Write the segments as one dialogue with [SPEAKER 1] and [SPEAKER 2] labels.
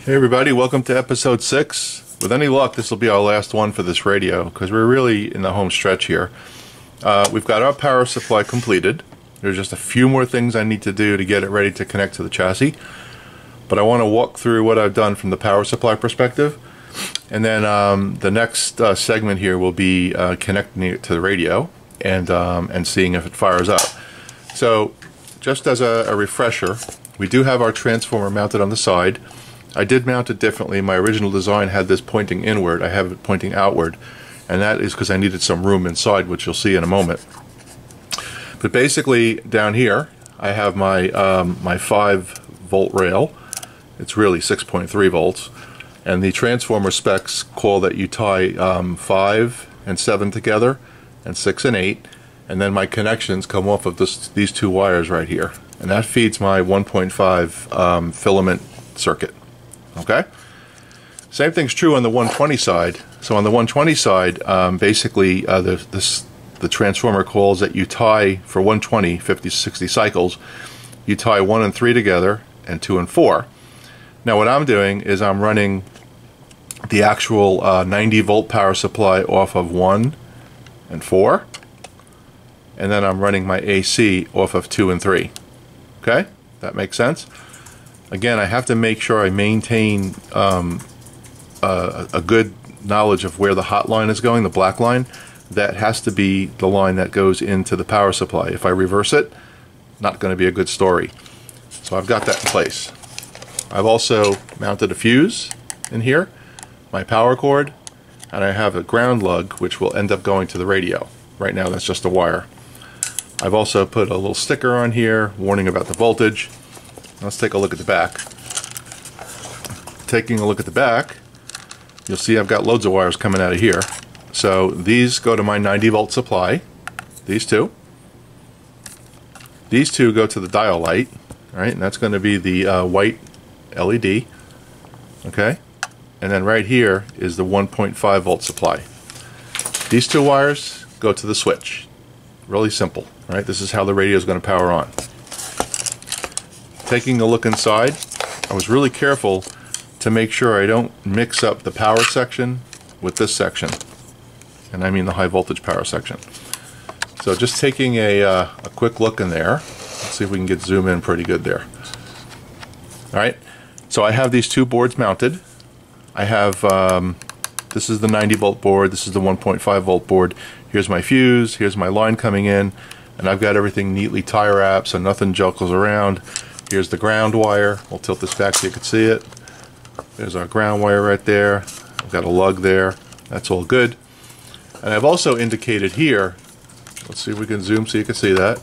[SPEAKER 1] Hey everybody, welcome to episode 6. With any luck, this will be our last one for this radio because we're really in the home stretch here. We've got our power supply completed. There's just a few more things I need to do to get it ready to connect to the chassis. But I want to walk through what I've done from the power supply perspective. And then the next segment here will be connecting it to the radio and seeing if it fires up. So just as a refresher, we do have our transformer mounted on the side. I did mount it differently. My original design had this pointing inward. I have it pointing outward, and that is because I needed some room inside, which you'll see in a moment. But basically down here I have my my 5-volt rail. It's really 6.3 volts, and the transformer specs call that you tie 5 and 7 together and 6 and 8, and then my connections come off of these two wires right here, and that feeds my 1.5 filament circuit. Okay, same thing's true on the 120 side. So on the 120 side, basically the transformer calls that you tie for 120 50-60 cycles, you tie 1 and 3 together and 2 and 4. Now what I'm doing is I'm running the actual 90 volt power supply off of 1 and 4, and then I'm running my AC off of 2 and 3. Okay, that makes sense? Again, I have to make sure I maintain a good knowledge of where the hot line is going, the black line. That has to be the line that goes into the power supply. If I reverse it, not going to be a good story. So I've got that in place. I've also mounted a fuse in here, my power cord, and I have a ground lug which will end up going to the radio. Right now that's just a wire. I've also put a little sticker on here warning about the voltage. Let's take a look at the back. Taking a look at the back, you'll see I've got loads of wires coming out of here. So these go to my 90 volt supply. These two. These two go to the dial light, right? And that's going to be the white LED. Okay? And then right here is the 1.5 volt supply. These two wires go to the switch. Really simple, right? This is how the radio is going to power on. Taking a look inside, I was really careful to make sure I don't mix up the power section with this section, and I mean the high voltage power section. So just taking a quick look in there. Let's see if we can get zoom in pretty good there. Alright, so I have these two boards mounted. I have this is the 90 volt board, this is the 1.5 volt board. Here's my fuse, here's my line coming in, and I've got everything neatly tie wrapped so nothing juggles around. Here's the ground wire. We'll tilt this back so you can see it. There's our ground wire right there. I've got a lug there. That's all good. And I've also indicated here, let's see if we can zoom so you can see that,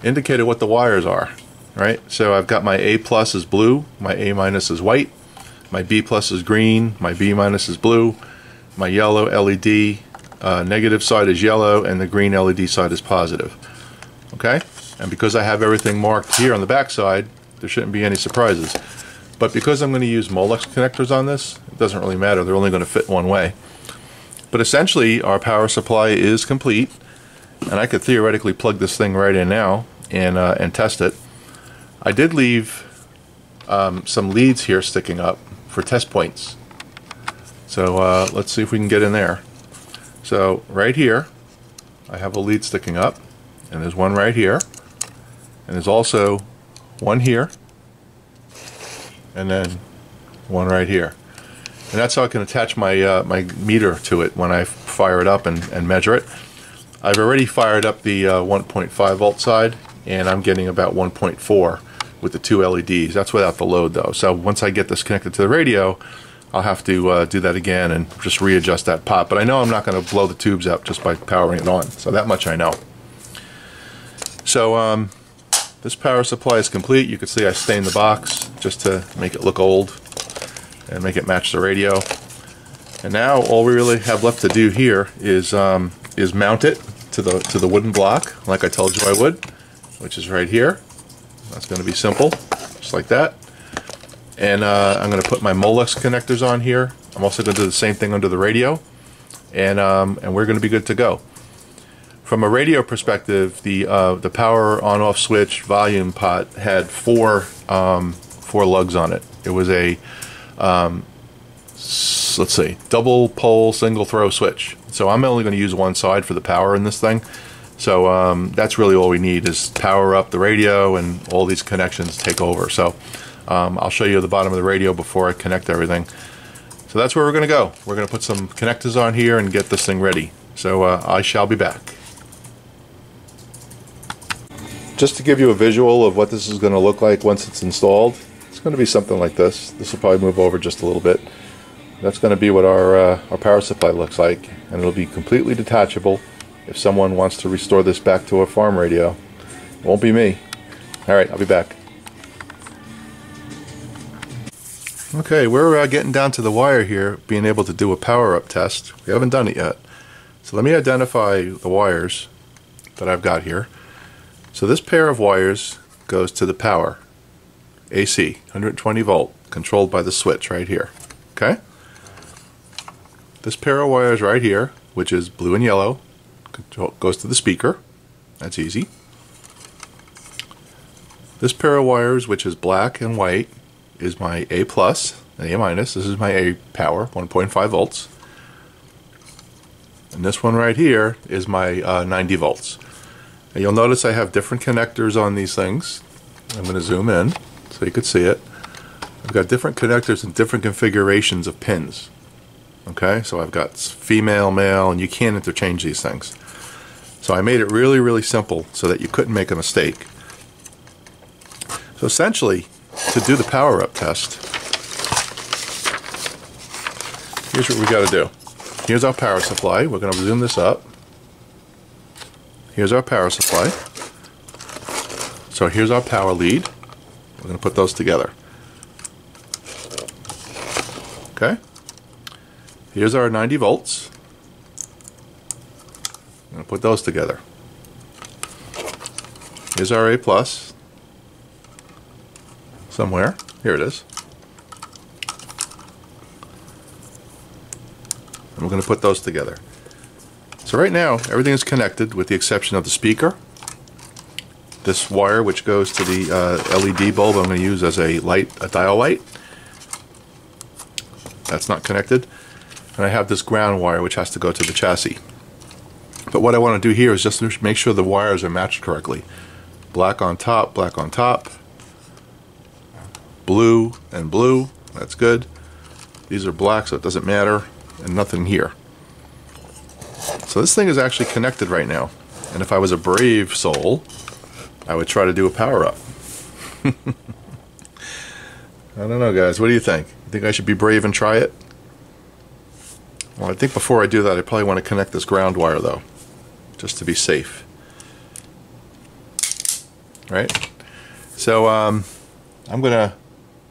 [SPEAKER 1] indicated what the wires are. Right? So I've got my A plus is blue, my A minus is white, my B plus is green, my B minus is blue, my yellow LED negative side is yellow, and the green LED side is positive. Okay? And because I have everything marked here on the back side, there shouldn't be any surprises. But because I'm going to use Molex connectors on this, it doesn't really matter. They're only going to fit one way. But essentially, our power supply is complete, and I could theoretically plug this thing right in now and test it. I did leave some leads here sticking up for test points. So let's see if we can get in there. So right here, I have a lead sticking up, and there's one right here. And there's also one here, and then one right here. And that's how I can attach my my meter to it when I fire it up and measure it. I've already fired up the 1.5 volt side, and I'm getting about 1.4 with the two LEDs. That's without the load though. So once I get this connected to the radio, I'll have to do that again and just readjust that pot. But I know I'm not going to blow the tubes up just by powering it on. So that much I know. So this power supply is complete. You can see I stained the box just to make it look old and make it match the radio. And now all we really have left to do here is mount it to the wooden block, like I told you I would, which is right here. That's going to be simple, just like that. And I'm going to put my Molex connectors on here. I'm also going to do the same thing under the radio, and we're going to be good to go. From a radio perspective, the power on-off switch volume pot had four lugs on it. It was a let's see, double pole single throw switch. So I'm only going to use one side for the power in this thing. So that's really all we need is power up the radio, and all these connections take over. So I'll show you the bottom of the radio before I connect everything. So that's where we're going to go. We're going to put some connectors on here and get this thing ready. So I shall be back. Just to give you a visual of what this is going to look like once it's installed, it's going to be something like this. This will probably move over just a little bit. That's going to be what our power supply looks like, and it'll be completely detachable. If someone wants to restore this back to a farm radio, it won't be me. Alright, I'll be back. Okay, we're getting down to the wire here, being able to do a power up test. We haven't done it yet. So let me identify the wires that I've got here. So this pair of wires goes to the power, AC, 120 volt, controlled by the switch right here. Okay? This pair of wires right here, which is blue and yellow, goes to the speaker. That's easy. This pair of wires, which is black and white, is my A plus and A minus. This is my A power, 1.5 volts. And this one right here is my 90 volts. And you'll notice I have different connectors on these things. I'm going to zoom in so you can see it. I've got different connectors and different configurations of pins. Okay, so I've got female, male, and you can't interchange these things. So I made it really, really simple so that you couldn't make a mistake. So essentially, to do the power up test, here's what we got to do. Here's our power supply. We're going to zoom this up. Here's our power supply. So here's our power lead. We're going to put those together. Okay. Here's our 90 volts. I'm going to put those together. Here's our A plus. Somewhere. Here it is. And we're going to put those together. So right now, everything is connected with the exception of the speaker. This wire, which goes to the LED bulb, I'm going to use as a light, a dial light. That's not connected. And I have this ground wire, which has to go to the chassis. But what I want to do here is just to make sure the wires are matched correctly. Black on top, blue and blue. That's good. These are black, so it doesn't matter. And nothing here. So this thing is actually connected right now. And if I was a brave soul, I would try to do a power up. I don't know, guys. What do you think? You think I should be brave and try it? Well, I think before I do that, I probably want to connect this ground wire, though, just to be safe. Right? So I'm going to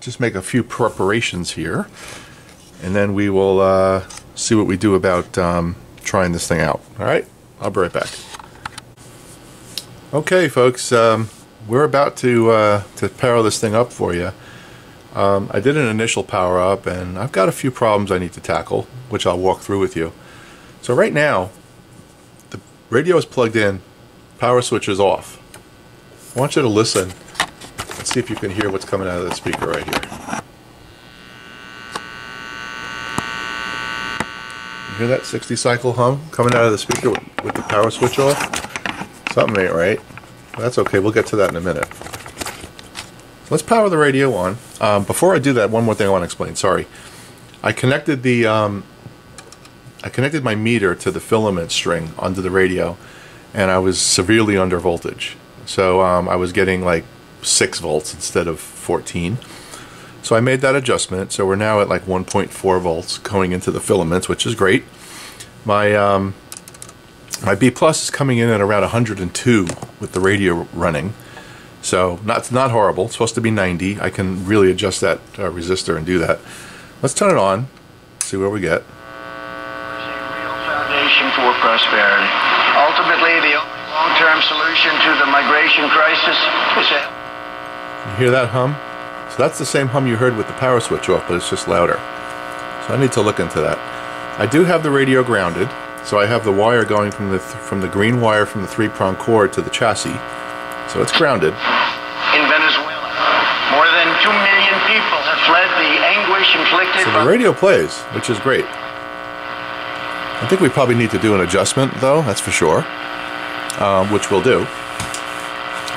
[SPEAKER 1] just make a few preparations here, and then we will see what we do about trying this thing out. Alright, I'll be right back. Okay, folks, we're about to power this thing up for you. I did an initial power up, and I've got a few problems I need to tackle, which I'll walk through with you. So right now, the radio is plugged in, power switch is off. I want you to listen and see if you can hear what's coming out of the speaker right here. You hear that 60 cycle hum coming out of the speaker with the power switch off? Something ain't right. That's okay, we'll get to that in a minute. Let's power the radio on. Before I do that, one more thing I want to explain. Sorry, I connected my meter to the filament string under the radio, and I was severely under voltage. So I was getting like 6 volts instead of 14. So I made that adjustment. So we're now at like 1.4 volts going into the filaments, which is great. My B plus is coming in at around 102 with the radio running. So not horrible. It's supposed to be 90. I can really adjust that resistor and do that. Let's turn it on. See where we get.
[SPEAKER 2] A real foundation for prosperity. Ultimately, the only long-term solution to the migration crisis is a...
[SPEAKER 1] You hear that hum? So that's the same hum you heard with the power switch off, but it's just louder. So I need to look into that. I do have the radio grounded, so I have the wire going from the green wire from the 3-prong cord to the chassis. So it's grounded.
[SPEAKER 2] In Venezuela, more than 2 million people have fled the anguish inflicted
[SPEAKER 1] So the radio plays, which is great. I think we probably need to do an adjustment, though, that's for sure, which we'll do.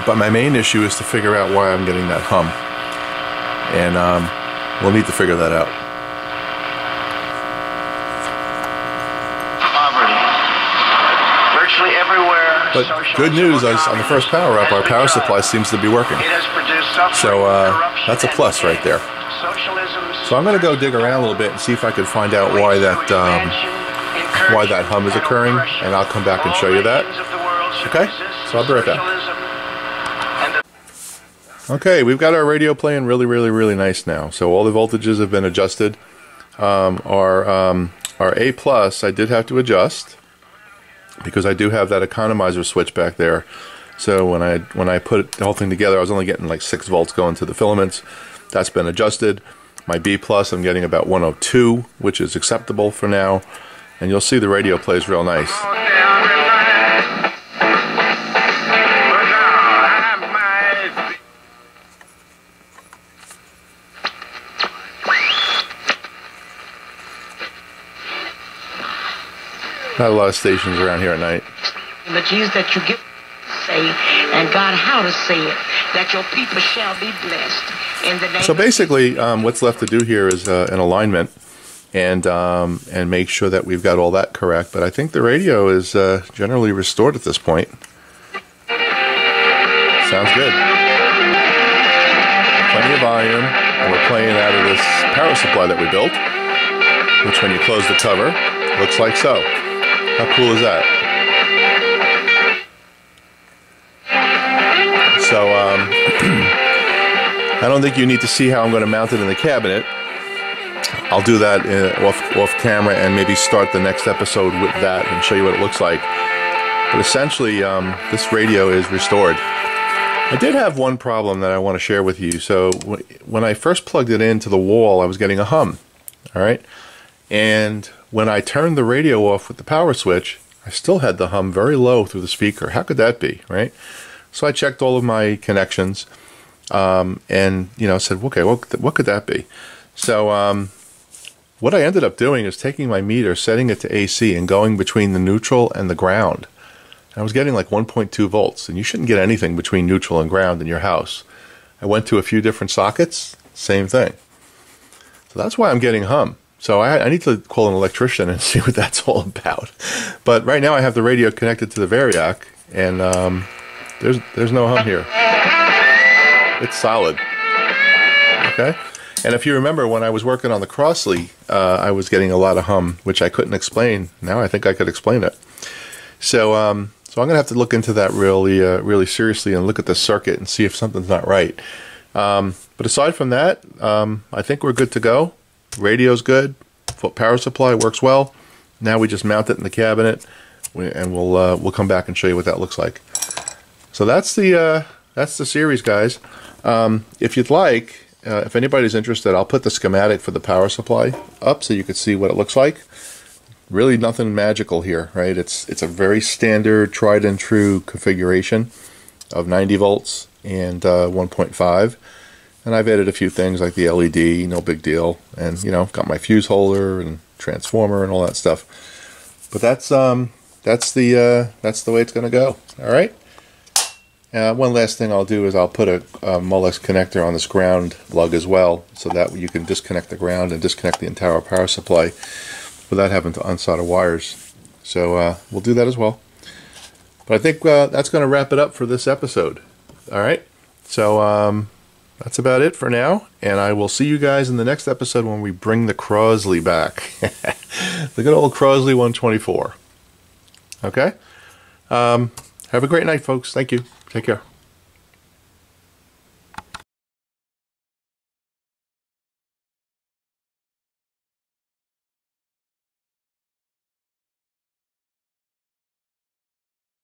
[SPEAKER 1] But my main issue is to figure out why I'm getting that hum. And we'll need to figure that out.
[SPEAKER 2] Virtually everywhere.
[SPEAKER 1] But good news is on the first power up, our power supply seems to be working. So that's a plus right there. So I'm going to go dig around a little bit and see if I can find out why that hum is occurring, and I'll come back and show you that. Okay? So I'll be right back. Okay, we've got our radio playing really nice now. So all the voltages have been adjusted. Our A plus I did have to adjust because I do have that economizer switch back there. So when I put the whole thing together, I was only getting like 6 volts going to the filaments. That's been adjusted. My B plus I'm getting about 102, which is acceptable for now. And you'll see the radio plays real nice. Not a lot of stations around here at night.
[SPEAKER 3] The Jesus that you give say, and God how to say it, that your people shall be blessed. In the name.
[SPEAKER 1] So basically, what's left to do here is an alignment, and make sure that we've got all that correct. But I think the radio is generally restored at this point. Sounds good. Plenty of volume, and we're playing out of this power supply that we built, which when you close the cover, looks like so. How cool is that? So, I don't think you need to see how I'm going to mount it in the cabinet. I'll do that off camera and maybe start the next episode with that and show you what it looks like. But essentially, this radio is restored. I did have one problem that I want to share with you. So, when I first plugged it into the wall, I was getting a hum. All right? And when I turned the radio off with the power switch, I still had the hum very low through the speaker. How could that be, right? So I checked all of my connections, and said, okay, what could that be? So what I ended up doing is taking my meter, setting it to AC, and going between the neutral and the ground. I was getting like 1.2 volts, and you shouldn't get anything between neutral and ground in your house. I went to a few different sockets, same thing. So that's why I'm getting hum. So I need to call an electrician and see what that's all about. But right now I have the radio connected to the Variac, and there's no hum here. It's solid. Okay? And if you remember, when I was working on the Crossley, I was getting a lot of hum, which I couldn't explain. Now I think I could explain it. So I'm going to have to look into that really seriously and look at the circuit and see if something's not right. But aside from that, I think we're good to go. Radio's good. Power supply works well. Now we just mount it in the cabinet, and we'll come back and show you what that looks like. So that's the series, guys. If you'd like, if anybody's interested, I'll put the schematic for the power supply up so you can see what it looks like. Really nothing magical here, right? It's a very standard, tried and true configuration of 90 volts and 1.5. And I've added a few things like the LED, no big deal, and got my fuse holder and transformer and all that stuff. But that's the way it's going to go. All right. One last thing I'll do is I'll put a Molex connector on this ground lug as well, so that you can disconnect the ground and disconnect the entire power supply without having to unsolder wires. So we'll do that as well. But I think that's going to wrap it up for this episode. All right. So that's about it for now, and I will see you guys in the next episode when we bring the Crosley back. The good old Crosley 124. Okay? Have a great night, folks. Thank you. Take care.